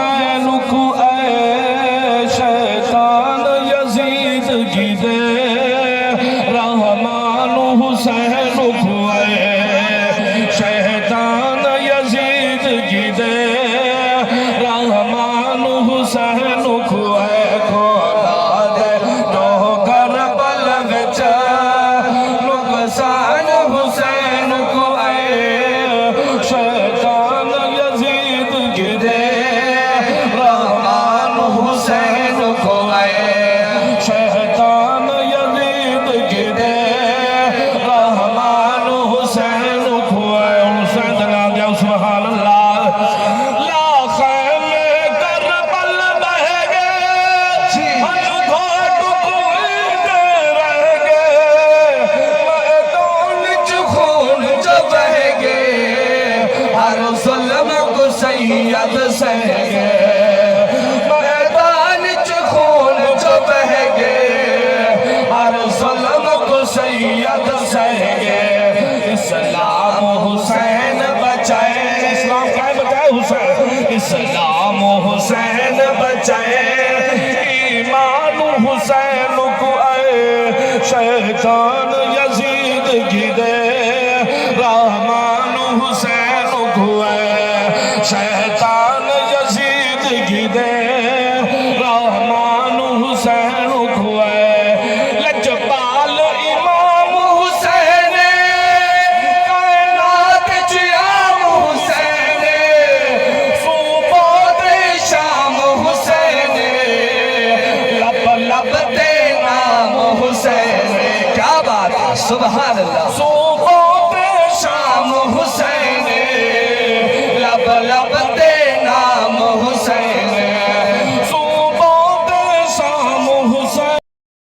حسین کو اے شیطان یزید کی دے رحمان حسین کو اے شیطان یزید کی دے رحمان حسین کو اے کھولا دے تو کربل وچ نقصان حسین کو اے شیطان یزید کی دے رحمان حسین کو اے شیطان یزید کی دے رحمان حسین کو اے حسین دنا گیا سبحان اللہ سید سہ گے میدان چ خون جو بہ گے ہر ظلم کو سید سہ گے اسلام حسین بچائے اسلام کیا بچائے حسین اسلام حسین بچائے ایمان حسین کو اے شیطان یزید کی دے رحمان حسین کو اے شیطان یزید کی دے رحمان حسین کو اے لجپال امام حسین کائنات چیام حسین صوبات شام حسین لب لب تے نام حسین کیا بات ہے سبحان اللہ صوبات شام حسین لب لب